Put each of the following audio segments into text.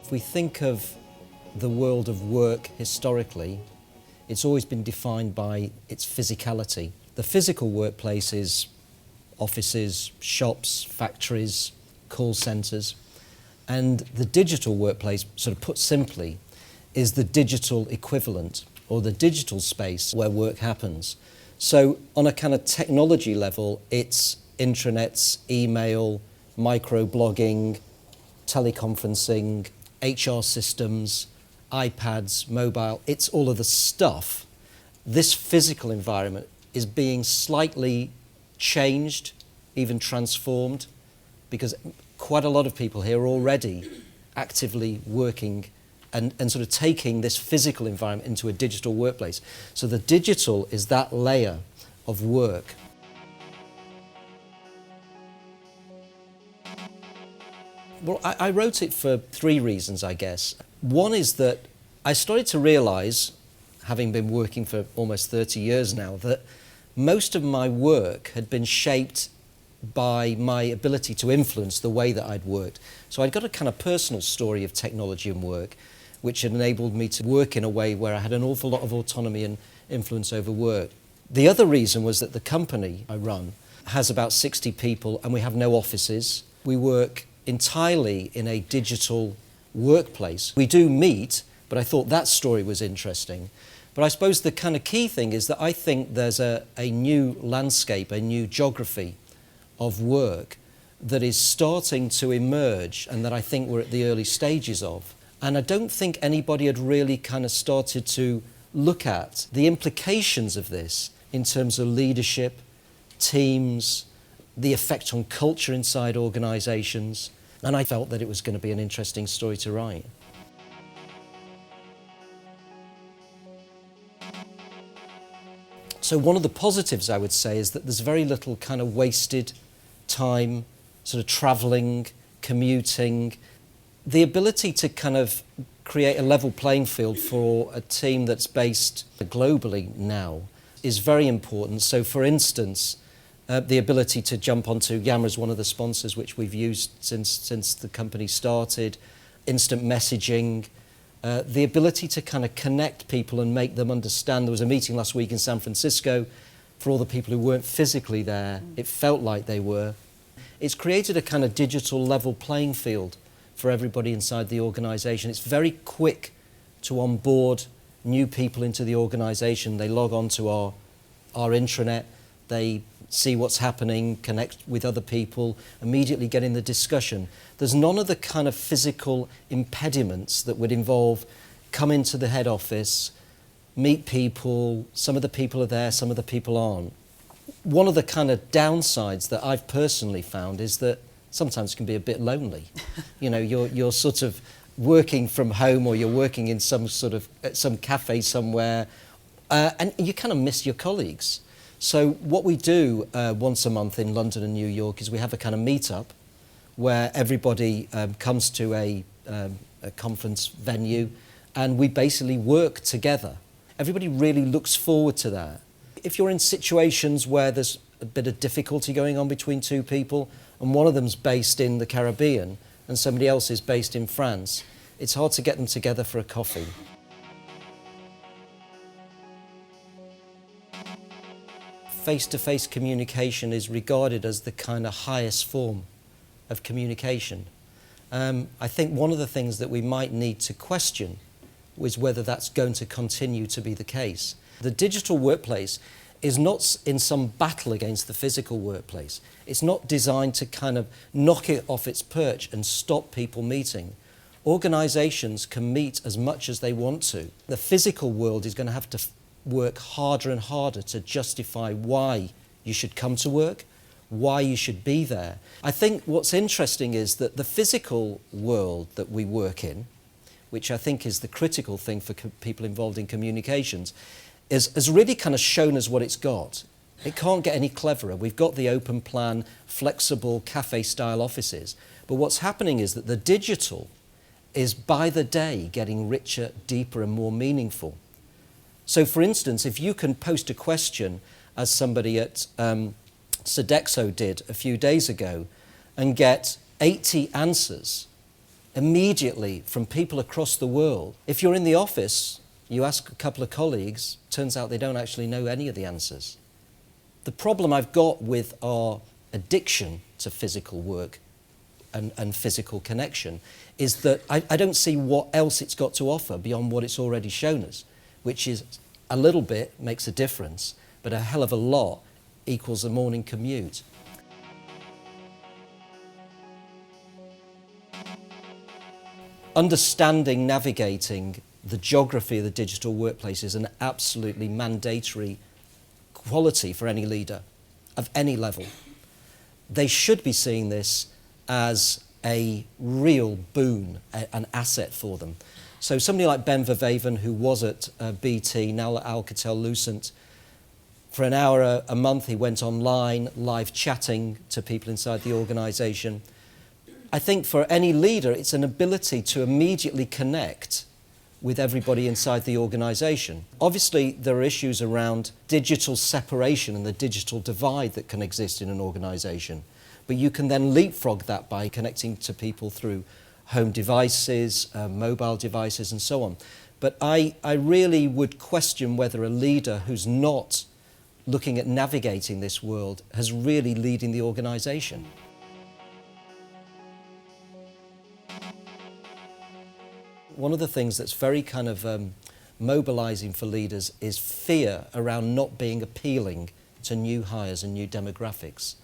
If we think of the world of work historically, it's always been defined by its physicality. The physical workplace is offices, shops, factories, call centres, and the digital workplace, sort of put simply, is the digital equivalent or the digital space where work happens. So on a kind of technology level, it's intranets, email, microblogging, teleconferencing, HR systems, iPads, mobile, it's all of the stuff. This physical environment is being slightly changed, even transformed, because quite a lot of people here are already actively working and sort of taking this physical environment into a digital workplace. So the digital is that layer of work. Well, I wrote it for three reasons, I guess. One is that I started to realise, having been working for almost 30 years now, that most of my work had been shaped by my ability to influence the way that I'd worked. So I'd got a kind of personal story of technology and work, which had enabled me to work in a way where I had an awful lot of autonomy and influence over work. The other reason was that the company I run has about 60 people and we have no offices. We work entirely in a digital workplace. We do meet, but I thought that story was interesting. But I suppose the kind of key thing is that I think there's a new landscape, a new geography of work that is starting to emerge and that I think we're at the early stages of. And I don't think anybody had really kind of started to look at the implications of this in terms of leadership, teams, the effect on culture inside organisations. And I felt that it was going to be an interesting story to write. So one of the positives, I would say, is that there's very little kind of wasted time, sort of travelling, commuting. The ability to kind of create a level playing field for a team that's based globally now is very important. So for instance, the ability to jump onto Yammer is one of the sponsors which we've used since the company started, instant messaging, the ability to kind of connect people and make them understand. There was a meeting last week in San Francisco for all the people who weren't physically there. It felt like they were. It's created a kind of digital level playing field for everybody inside the organisation. It's very quick to onboard new people into the organisation. They log on to our intranet, they see what's happening, connect with other people, immediately get in the discussion. There's none of the kind of physical impediments that would involve come into the head office, meet people, some of the people are there, some of the people aren't. One of the kind of downsides that I've personally found is that sometimes it can be a bit lonely. You know, you're sort of working from home or you're working in some cafe somewhere and you kind of miss your colleagues. So what we do once a month in London and New York is we have a kind of meet-up where everybody comes to a conference venue and we basically work together. Everybody really looks forward to that. If you're in situations where there's a bit of difficulty going on between two people and one of them's based in the Caribbean and somebody else is based in France, it's hard to get them together for a coffee. Face-to-face communication is regarded as the kind of highest form of communication. I think one of the things that we might need to question is whether that's going to continue to be the case. The digital workplace is not in some battle against the physical workplace. It's not designed to kind of knock it off its perch and stop people meeting. Organisations can meet as much as they want to. The physical world is going to have to work harder and harder to justify why you should come to work, why you should be there. I think what's interesting is that the physical world that we work in, which I think is the critical thing for people involved in communications, has really kind of shown us what it's got. It can't get any cleverer. We've got the open plan, flexible cafe-style offices. But what's happening is that the digital is by the day getting richer, deeper and more meaningful. So for instance, if you can post a question, as somebody at Sodexo did a few days ago, and get 80 answers immediately from people across the world. If you're in the office, you ask a couple of colleagues, turns out they don't actually know any of the answers. The problem I've got with our addiction to physical work and physical connection is that I don't see what else it's got to offer beyond what it's already shown us, which is a little bit makes a difference, but a hell of a lot equals a morning commute. Understanding, navigating the geography of the digital workplace is an absolutely mandatory quality for any leader of any level. They should be seeing this as a real boon, an asset for them. So somebody like Ben Vervaven, who was at BT, now at Alcatel-Lucent, for an hour a month he went online, live chatting to people inside the organisation. I think for any leader it's an ability to immediately connect with everybody inside the organisation. Obviously there are issues around digital separation and the digital divide that can exist in an organisation, but you can then leapfrog that by connecting to people through home devices, mobile devices and so on. But I really would question whether a leader who's not looking at navigating this world has really leading the organisation. One of the things that's very kind of mobilising for leaders is fear around not being appealing to new hires and new demographics.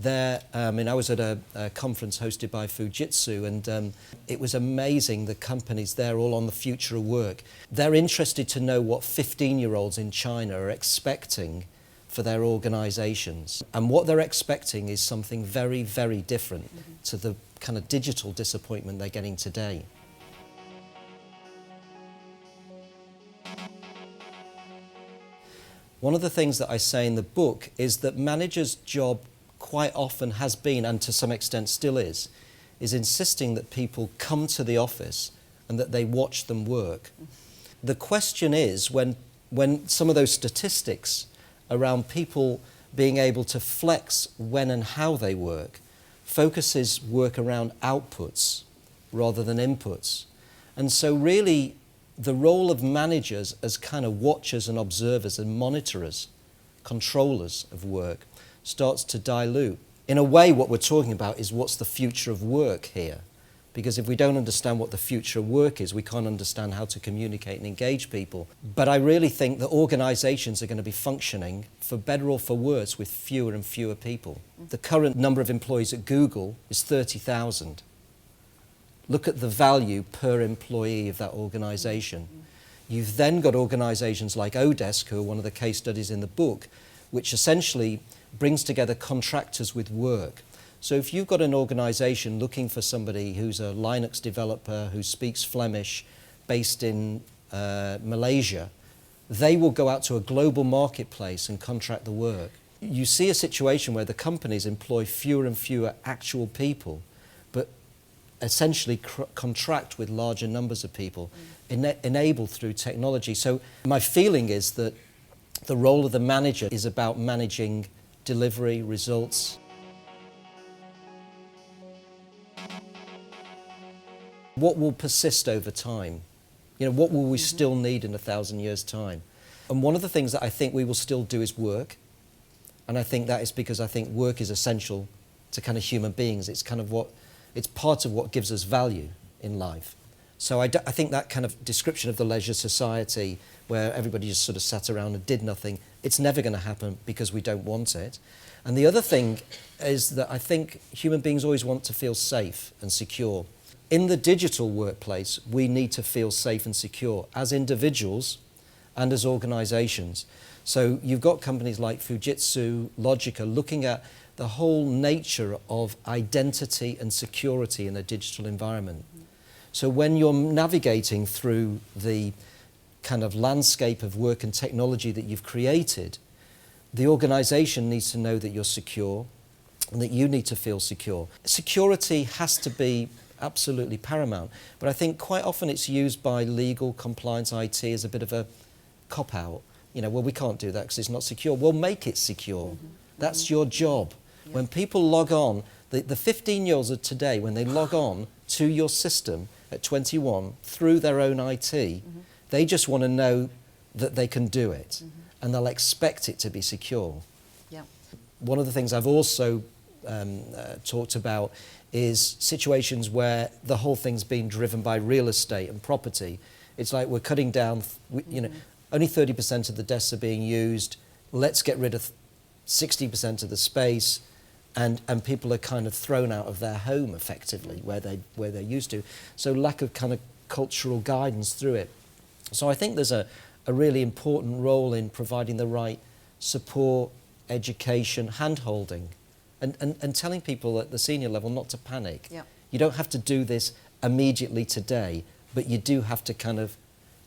I was at a conference hosted by Fujitsu, and it was amazing, the companies there all on the future of work. They're interested to know what 15-year-olds in China are expecting for their organisations. And what they're expecting is something very, very different to the kind of digital disappointment they're getting today. One of the things that I say in the book is that managers' job quite often has been, and to some extent still is insisting that people come to the office and that they watch them work. The question is, when some of those statistics around people being able to flex when and how they work focuses work around outputs rather than inputs. And so really the role of managers as kind of watchers and observers and monitorers, controllers of work, starts to dilute. In a way, what we're talking about is what's the future of work here. Because if we don't understand what the future of work is, we can't understand how to communicate and engage people. But I really think that organisations are going to be functioning, for better or for worse, with fewer and fewer people. The current number of employees at Google is 30,000. Look at the value per employee of that organisation. You've then got organisations like Odesk, who are one of the case studies in the book, which essentially brings together contractors with work. So if you've got an organisation looking for somebody who's a Linux developer who speaks Flemish, based in Malaysia, they will go out to a global marketplace and contract the work. You see a situation where the companies employ fewer and fewer actual people, but essentially contract with larger numbers of people, enabled through technology. So my feeling is that the role of the manager is about managing delivery, results. What will persist over time? You know, what will we still need in 1,000 years' time? And one of the things that I think we will still do is work. And I think that is because I think work is essential to kind of human beings. It's kind of it's part of what gives us value in life. So I think that kind of description of the leisure society where everybody just sort of sat around and did nothing, it's never going to happen because we don't want it. And the other thing is that I think human beings always want to feel safe and secure. In the digital workplace, we need to feel safe and secure as individuals and as organisations. So you've got companies like Fujitsu, Logica, looking at the whole nature of identity and security in a digital environment. So when you're navigating through the kind of landscape of work and technology that you've created, the organisation needs to know that you're secure and that you need to feel secure. Security has to be absolutely paramount, but I think quite often it's used by legal, compliance, IT as a bit of a cop-out. You know, well, we can't do that because it's not secure. Well, make it secure. That's your job. Yeah. When people log on, the 15-year-olds of today, when they log on to your system at 21 through their own IT. They just want to know that they can do it, and they'll expect it to be secure. Yeah. One of the things I've also talked about is situations where the whole thing's been driven by real estate and property. It's like we're cutting down, only 30% of the desks are being used. Let's get rid of 60% of the space, and people are kind of thrown out of their home effectively where they're used to. So lack of kind of cultural guidance through it. So I think there's a really important role in providing the right support, education, hand-holding, and telling people at the senior level not to panic. Yeah. You don't have to do this immediately today, but you do have to kind of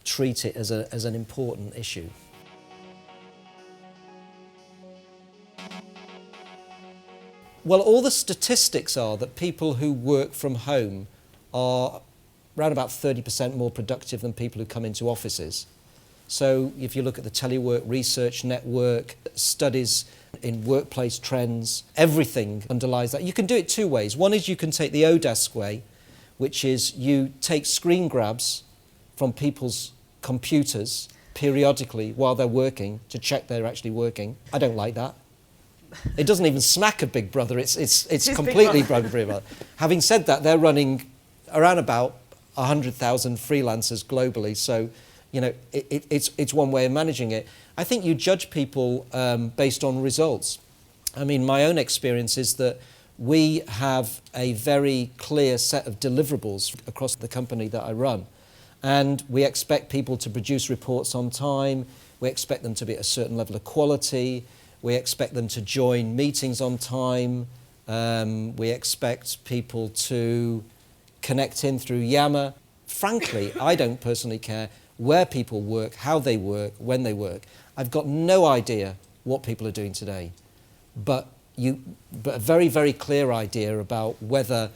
treat it as an important issue. Well, all the statistics are that people who work from home are around about 30% more productive than people who come into offices. So if you look at the Telework Research Network, studies in workplace trends, everything underlies that. You can do it two ways. One is you can take the Odesk way, which is you take screen grabs from people's computers periodically while they're working to check they're actually working. I don't like that. It doesn't even smack of Big Brother. It's completely Big Brother. Having said that, they're running around about 100,000 freelancers globally. So, it's one way of managing it. I think you judge people based on results. I mean, my own experience is that we have a very clear set of deliverables across the company that I run. And we expect people to produce reports on time. We expect them to be at a certain level of quality. We expect them to join meetings on time. We expect people to connect in through Yammer. Frankly, I don't personally care where people work, how they work, when they work. I've got no idea what people are doing today. But a very, very clear idea about whether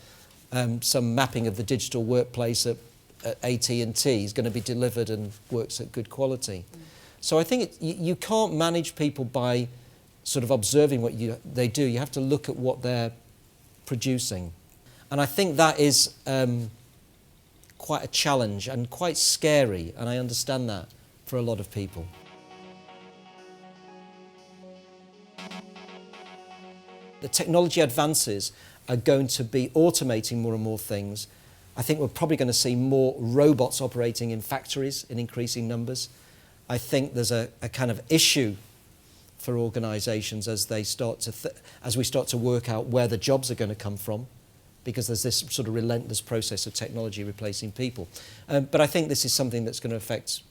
some mapping of the digital workplace at AT&T is going to be delivered and works at good quality. So I think you can't manage people by sort of observing what they do. You have to look at what they're producing. And I think that is quite a challenge and quite scary, and I understand that for a lot of people. The technology advances are going to be automating more and more things. I think we're probably going to see more robots operating in factories in increasing numbers. I think there's a kind of issue for organisations as they start to as we start to work out where the jobs are going to come from, because there's this sort of relentless process of technology replacing people. But I think this is something that's going to affect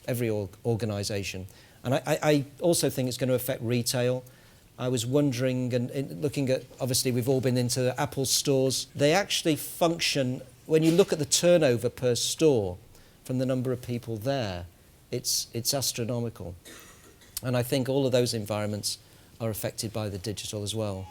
every organisation. And I also think it's going to affect retail. I was wondering, and looking at, obviously we've all been into Apple stores, they actually function, when you look at the turnover per store from the number of people there, it's astronomical. And I think all of those environments are affected by the digital as well.